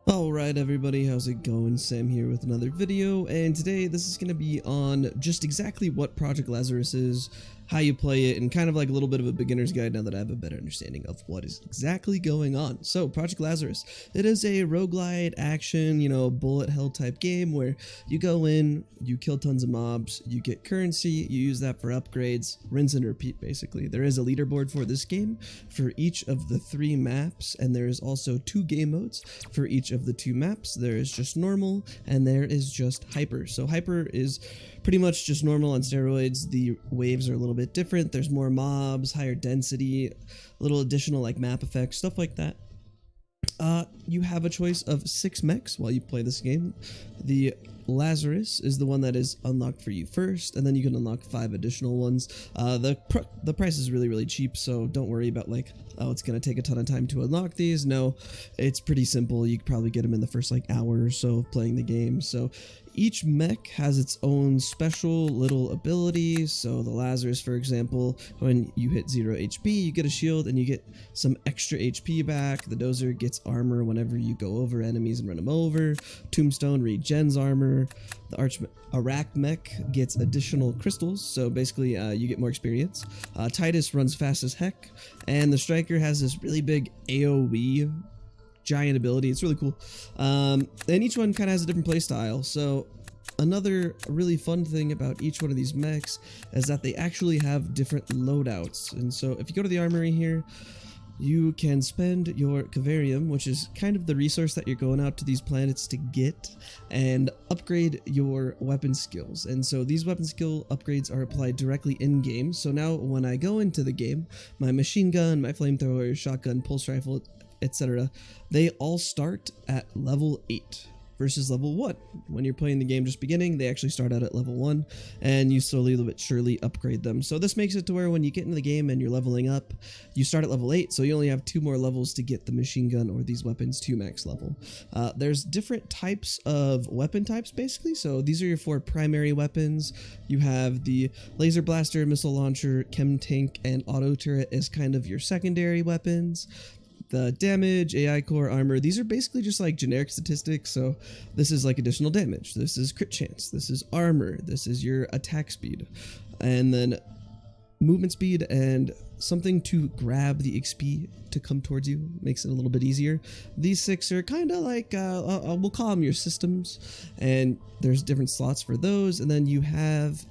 Alright everybody, how's it going? Sam here with another video, and today this is going to be on just exactly what Project Lazarus is, how you play it, and kind of like a little bit of a beginner's guide now that I have a better understanding of what is exactly going on. So, Project Lazarus, it is a roguelite action, bullet hell type game where you go in, you kill tons of mobs, you get currency, you use that for upgrades, rinse and repeat basically. There is a leaderboard for this game for each of the 3 maps, and there is also 2 game modes for each of the 2 maps. There is just normal and there is just hyper. So hyper is pretty much just normal on steroids. The waves are a little bit different. There's more mobs, higher density, little additional like map effects, stuff like that. You have a choice of 6 mechs while you play this game. The Lazarus is the one that is unlocked for you first, and then you can unlock 5 additional ones. The price is really cheap, so don't worry about like, oh, it's gonna take a ton of time to unlock these. No, it's pretty simple. You could probably get them in the first like hour or so of playing the game. So each mech has its own special little abilities. So the Lazarus, for example, when you hit 0 HP, you get a shield and you get some extra HP back. The Dozer gets armor whenever you go over enemies and run them over. Tombstone regens armor. The Arak mech gets additional crystals, so basically you get more experience. Titus runs fast as heck, and the Striker has this really big AoE giant ability. It's really cool. And each one kind of has a different play style. So another really fun thing about each one of these mechs is that they actually have different loadouts. And so if you go to the armory here, you can spend your Cavarium, which is kind of the resource that you're going out to these planets to get, and upgrade your weapon skills. And so these weapon skill upgrades are applied directly in game. So now when I go into the game, my machine gun, my flamethrower, shotgun, pulse rifle, etc., they all start at level 8 versus level 1. When you're playing the game just beginning, they actually start out at level 1, and you slowly but surely upgrade them. So this makes it to where when you get into the game and you're leveling up, you start at level 8, so you only have 2 more levels to get the machine gun or these weapons to max level. There's different types of weapon types basically, so these are your 4 primary weapons. You have the laser blaster, missile launcher, chem tank, and auto turret as kind of your secondary weapons. The damage, AI core, armor, these are basically just like generic statistics. So this is like additional damage, this is crit chance, this is armor, this is your attack speed, and then movement speed and something to grab the XP to come towards you, makes it a little bit easier. These 6 are kind of like, we'll call them your systems, and there's different slots for those. And then you have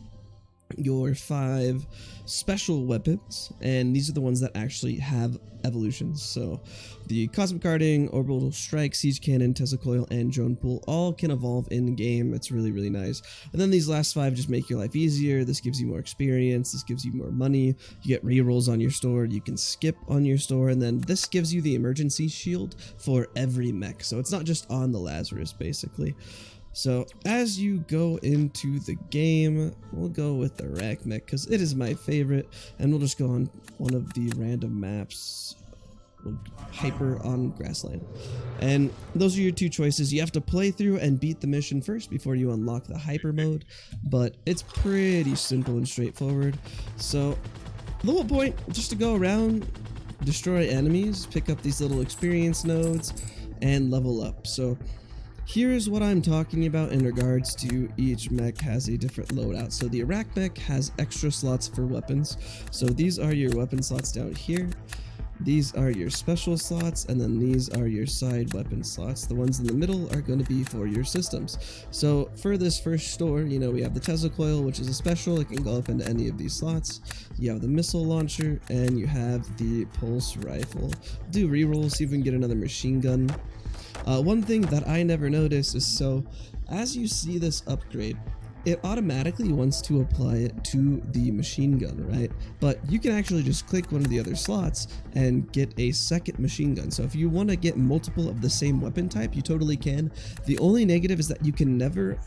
your 5 special weapons, and these are the ones that actually have evolutions. So the Cosmic Guarding, Orbital Strike, Siege Cannon, Tesla Coil, and Drone Pool all can evolve in game. It's really nice. And then these last 5 just make your life easier. This gives you more experience, this gives you more money, you get rerolls on your store, you can skip on your store, and then this gives you the emergency shield for every mech. So it's not just on the Lazarus basically. So as you go into the game, we'll go with the Arak mech because it is my favorite, and we'll just go on one of the random maps, hyper on grassland. And those are your 2 choices. You have to play through and beat the mission first before you unlock the hyper mode, but it's pretty simple and straightforward. So the whole point, just to go around, destroy enemies, pick up these little experience nodes, and level up. So here's what I'm talking about in regards to each mech has a different loadout. So the Arak mech has extra slots for weapons. So these are your weapon slots down here. These are your special slots, and then these are your side weapon slots. The ones in the middle are going to be for your systems. So for this first store, we have the Tesla Coil, which is a special. It can go up into any of these slots. You have the missile launcher, and you have the pulse rifle. Do rerolls, see if we can get another machine gun. One thing that I never noticed is, so as you see this upgrade, it automatically wants to apply it to the machine gun, right? But you can actually just click one of the other slots and get a second machine gun. So if you want to get multiple of the same weapon type, you totally can. The only negative is that you can never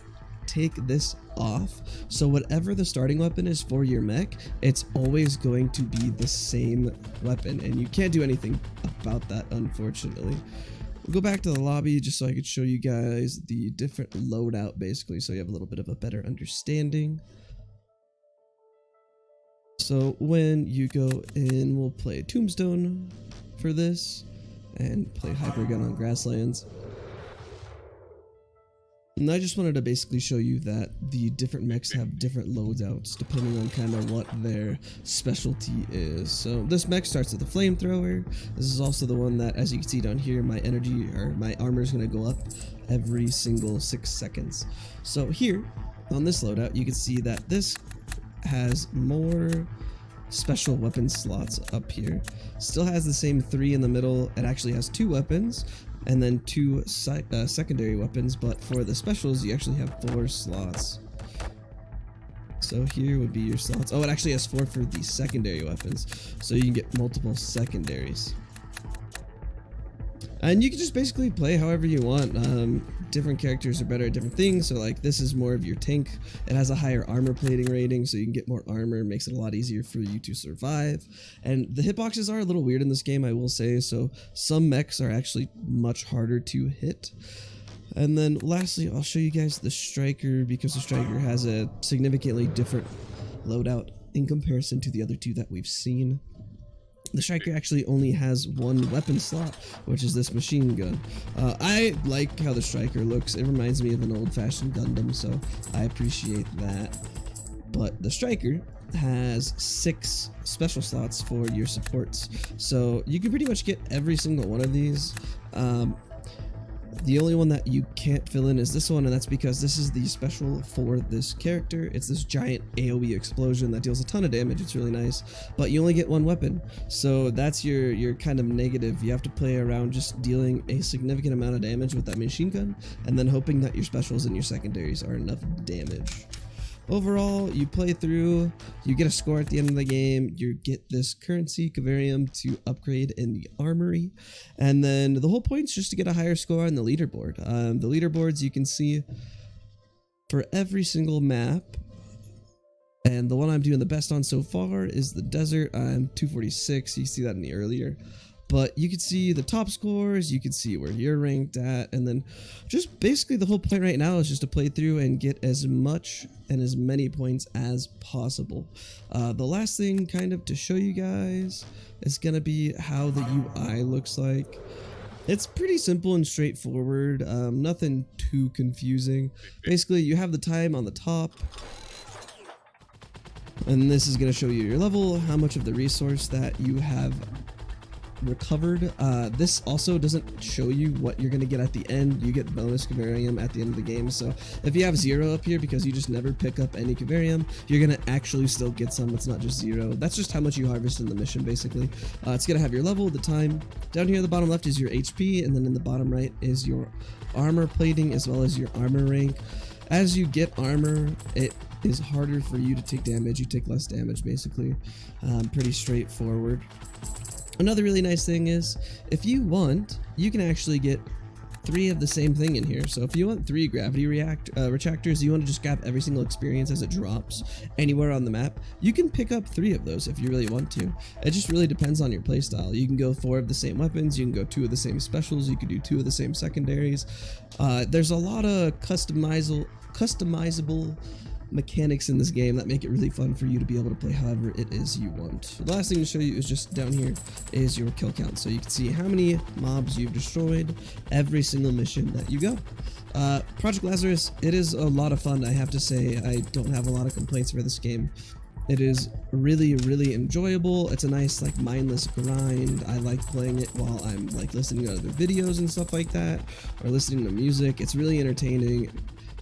take this off. So whatever the starting weapon is for your mech, it's always going to be the same weapon, and you can't do anything about that, unfortunately. We'll go back to the lobby just so I could show you guys the different loadout basically, so you have a little bit of a better understanding. So when you go in, we'll play Tombstone for this and play Hypergun on grasslands. And I just wanted to basically show you that the different mechs have different loadouts depending on kind of what their specialty is. So this mech starts with a flamethrower. This is also the one that, as you can see down here, my energy or my armor is going to go up every single 6 seconds. So here on this loadout, you can see that this has more special weapon slots up here. Still has the same 3 in the middle. It actually has 2 weapons and then 2 secondary weapons, but for the specials you actually have 4 slots. So here would be your slots. Oh, it actually has 4 for the secondary weapons, so you can get multiple secondaries. And you can just basically play however you want. Different characters are better at different things. So like this is more of your tank. It has a higher armor plating rating, so you can get more armor. Makes it a lot easier for you to survive. And the hitboxes are a little weird in this game, I will say. So some mechs are actually much harder to hit. And then lastly, I'll show you guys the striker, because the striker has a significantly different loadout in comparison to the other 2 that we've seen. The striker actually only has 1 weapon slot, which is this machine gun. I like how the striker looks. It reminds me of an old-fashioned Gundam, so I appreciate that. But the striker has 6 special slots for your supports, so you can pretty much get every single one of these. The only one that you can't fill in is this one, and that's because this is the special for this character. It's this giant AoE explosion that deals a ton of damage. It's really nice, but you only get 1 weapon, so that's your kind of negative. You have to play around just dealing a significant amount of damage with that machine gun, and then hoping that your specials and your secondaries are enough damage. Overall, you play through, you get a score at the end of the game, you get this currency, Cavarium, to upgrade in the armory, and then the whole point is just to get a higher score on the leaderboard. The leaderboards you can see for every single map, and the one I'm doing the best on so far is the desert. I'm 246, you see that in the earlier. But you can see the top scores, you can see where you're ranked at, and then just basically the whole point right now is just to play through and get as much and as many points as possible. The last thing kind of to show you guys is going to be how the UI looks like. It's pretty simple and straightforward, nothing too confusing. Basically, you have the time on the top, and this is going to show you your level, how much of the resource that you have recovered. This also doesn't show you what you're gonna get at the end. You get bonus Cavarium at the end of the game, so if you have 0 up here because you just never pick up any Cavarium, you're gonna actually still get some. It's not just 0. That's just how much you harvest in the mission, basically. It's gonna have your level, the time. Down here at the bottom left is your HP, and then in the bottom right is your armor plating as well as your armor rank. As you get armor, it is harder for you to take damage. You take less damage, basically. Pretty straightforward. Another really nice thing is, if you want, you can actually get 3 of the same thing in here. So if you want 3 gravity retractors, you want to just grab every single experience as it drops anywhere on the map, you can pick up 3 of those if you really want to. It just really depends on your playstyle. You can go 4 of the same weapons, you can go 2 of the same specials, you can do 2 of the same secondaries. There's a lot of customizable mechanics in this game that make it really fun for you to be able to play however it is you want. The last thing to show you is just down here is your kill count, so you can see how many mobs you've destroyed every single mission that you go. Project Lazarus, it is a lot of fun, I have to say. I don't have a lot of complaints for this game. It is really, really enjoyable. It's a nice, like, mindless grind. I like playing it while I'm, like, listening to other videos and stuff like that, or listening to music. It's really entertaining.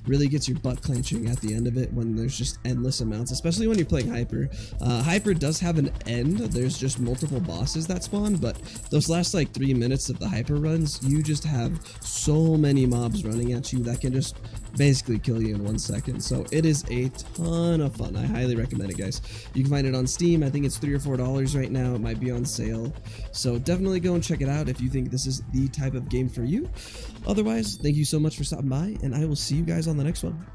Really gets your butt clenching at the end of it when there's just endless amounts, especially when you're playing Hyper. Hyper does have an end. There's just multiple bosses that spawn, but those last like 3 minutes of the Hyper runs, you just have so many mobs running at you that can just basically kill you in 1 second. So it is a ton of fun. I highly recommend it, guys. You can find it on Steam. I think it's $3 or $4 right now. It might be on sale, so definitely go and check it out if you think this is the type of game for you. Otherwise, thank you so much for stopping by, and I will see you guys on the next one.